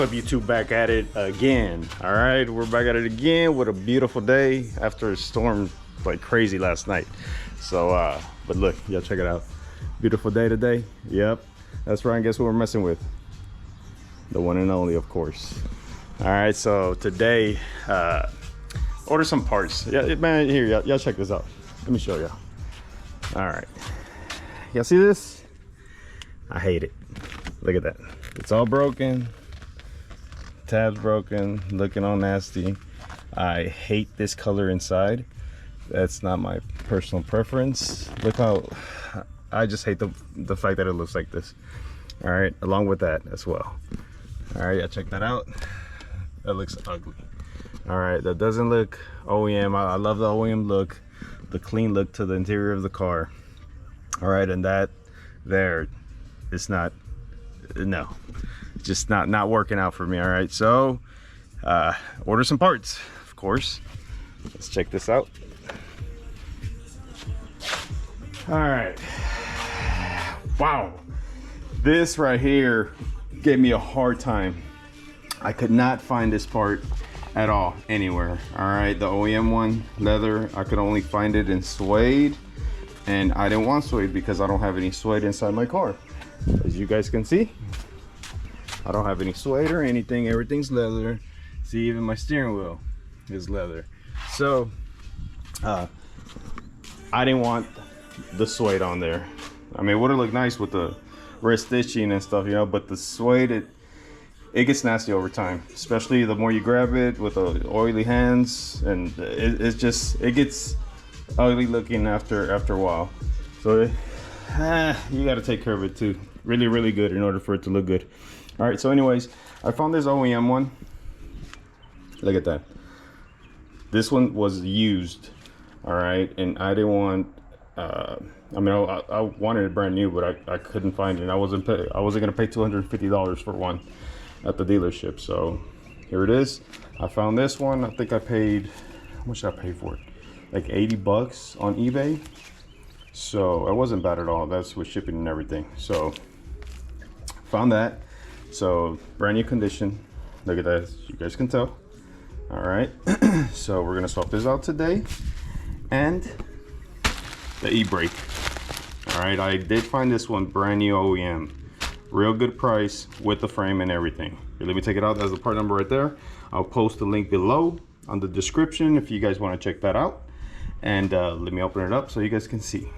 What's up, YouTube? Back at it again. All right, we're back at it again with a beautiful day after a storm like crazy last night. So but look, y'all check it out. Beautiful day today. Yep, that's right. And guess what we're messing with? The one and only, of course. All right, so today order some parts. Yeah, man, here, y'all check this out. Let me show y'all. All right, y'all see this? I hate it. Look at that. It's all broken. Tabs broken, looking all nasty. I hate this color inside. That's not my personal preference. Look how I just hate the fact that it looks like this. All right, along with that as well. All right, yeah, check that out. That looks ugly. All right, that doesn't look OEM. I love the OEM look, the clean look to the interior of the car. All right, and that there, it's not, no, just not working out for me. All right, so order some parts, of course. Let's check this out. All right, wow, this right here gave me a hard time. I could not find this part at all anywhere. All right, the OEM one, leather, I could only find it in suede, and I didn't want suede because I don't have any suede inside my car. As you guys can see, I don't have any suede or anything. Everything's leather. See, even my steering wheel is leather. So I didn't want the suede on there. I mean, it would have looked nice with the red stitching and stuff, you know, but the suede, it gets nasty over time, especially the more you grab it with the oily hands, and it gets ugly looking after a while. So you got to take care of it too, really good, in order for it to look good. All right, so anyways, I found this OEM one. Look at that. This one was used. All right, and I didn't want I mean, I wanted it brand new, but I couldn't find it. I wasn't gonna pay $250 for one at the dealership. So here it is. I found this one. I think I paid, how much did I pay for it? Like 80 bucks on eBay. So it wasn't bad at all. That's with shipping and everything. So found that. So brand new condition. Look at that, as you guys can tell. All right, so we're gonna swap this out today. And the e-brake. All right, I did find this one brand new OEM. Real good price with the frame and everything. Here, let me take it out. That's the part number right there. I'll post the link below on the description if you guys want to check that out. And let me open it up so you guys can see.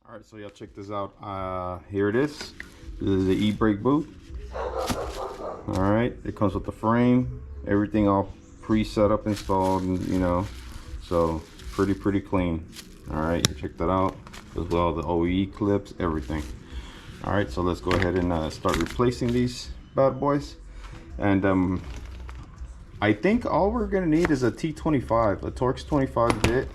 All right, so y'all check this out. Here it is. This is the e-brake boot. All right, it comes with the frame, everything all pre-set up, installed, and, you know, so pretty clean. All right, check that out, as well the OE clips, everything. All right, so let's go ahead and start replacing these bad boys. And I think all we're gonna need is a T25, a Torx 25 bit,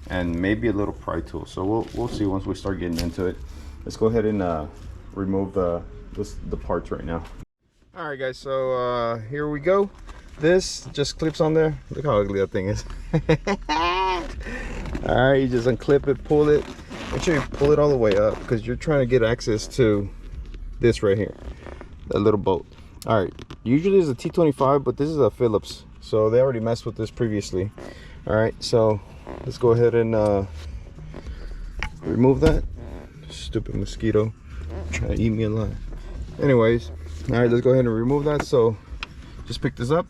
and maybe a little pry tool. So we'll see once we start getting into it. Let's go ahead and remove the parts right now. All right, guys, so here we go. This just clips on there. Look how ugly that thing is. All right, you just unclip it, pull it. Make sure you pull it all the way up, because you're trying to get access to this right here, that little bolt. All right, usually it's a T25, but this is a Phillips, so they already messed with this previously. All right, so let's go ahead and remove that. Stupid mosquito trying to eat me alive. Anyways, all right, let's go ahead and remove that. So just pick this up,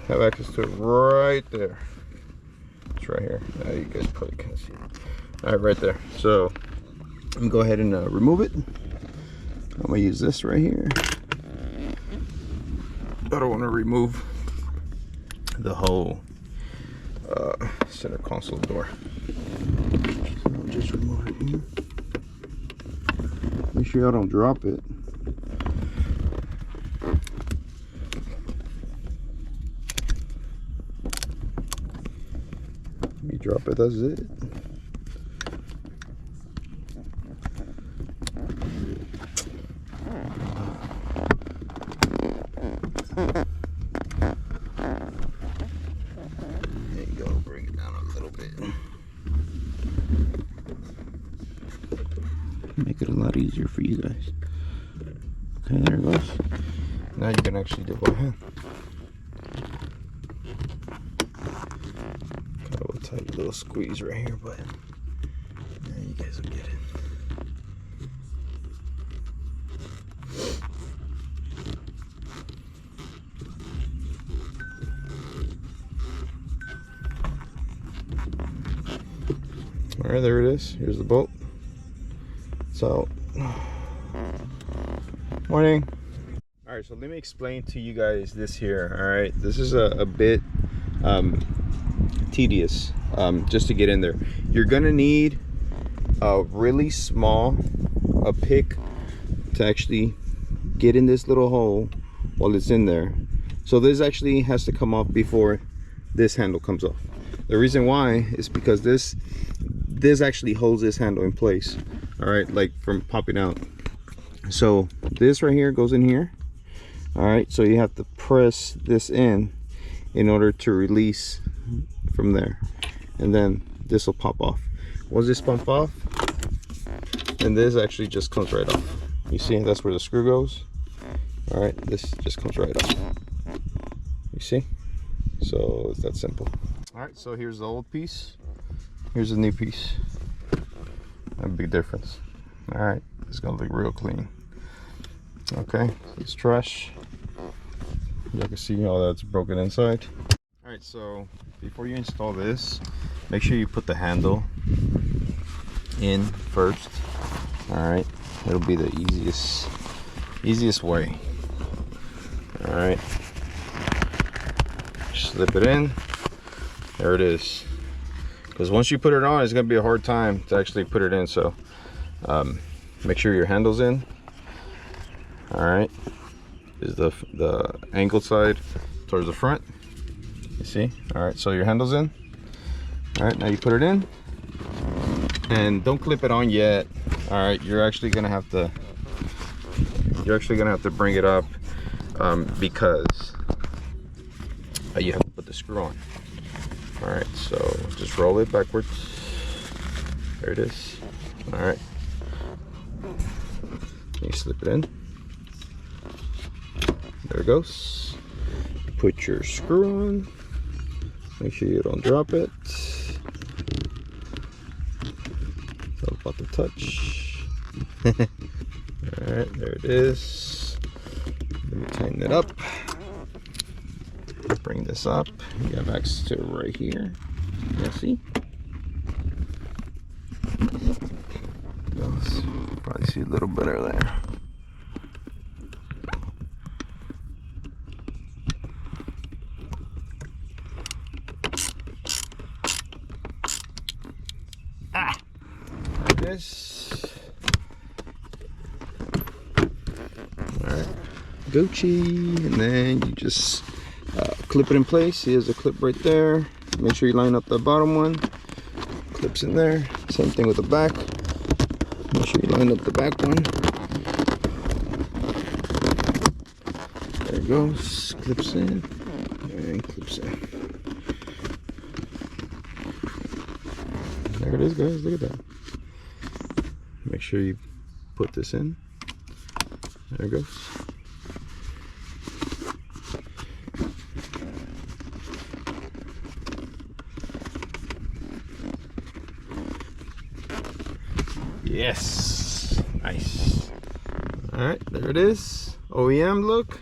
have access to it right there. It's right here. You guys probably can't see it. All right, right there. So let me go ahead and remove it. I'm gonna use this right here. I don't want to remove the whole center console door. So I'll just remove it here. Make sure I don't drop it. You drop it, that's it. There you go, bring it down a little bit. Make it a lot easier for you guys. Okay, there it goes. Now you can actually do one hand. Kind of a tight little squeeze right here, but yeah, you guys will get it. All right, there it is. Here's the bolt. It's out. Morning. All right, so let me explain to you guys this here. All right, this is a bit tedious just to get in there. You're gonna need a really small pick to actually get in this little hole while it's in there. So this actually has to come off before this handle comes off. The reason why is because this actually holds this handle in place, all right, like from popping out. So this right here goes in here, all right, so you have to press this in order to release from there, and then this will pop off. Once this pump off, and this actually just comes right off. You see, that's where the screw goes. All right, this just comes right off. You see? So it's that simple. All right, so here's the old piece, here's the new piece. A big difference. All right, it's gonna look real clean. Okay, it's trash. You can see how that's broken inside. All right, so before you install this, make sure you put the handle in first. All right, it'll be the easiest way. All right, slip it in. There it is. Because once you put it on, it's gonna be a hard time to actually put it in. So make sure your handle's in. All right, is the angled side towards the front. You see? All right, so your handle's in. All right, now you put it in, and don't clip it on yet. All right, you're actually gonna have to bring it up because you have to put the screw on. All right, so just roll it backwards. There it is. All right, you slip it in. There it goes. Put your screw on. Make sure you don't drop it. It's all about the touch. All right, there it is. Let me tighten it up. Bring this up. You have access to it right here. Yeah, see? Probably see a little better there. Like this. Alright, Gucci, and then you just clip it in place. Here's a clip right there. Make sure you line up the bottom one. Clips in there. Same thing with the back. Make sure you line up the back one. There it goes. Clips in and clips in. There it is, guys. Look at that. Make sure you put this in. There it goes. Yes, nice. All right, there it is. OEM look.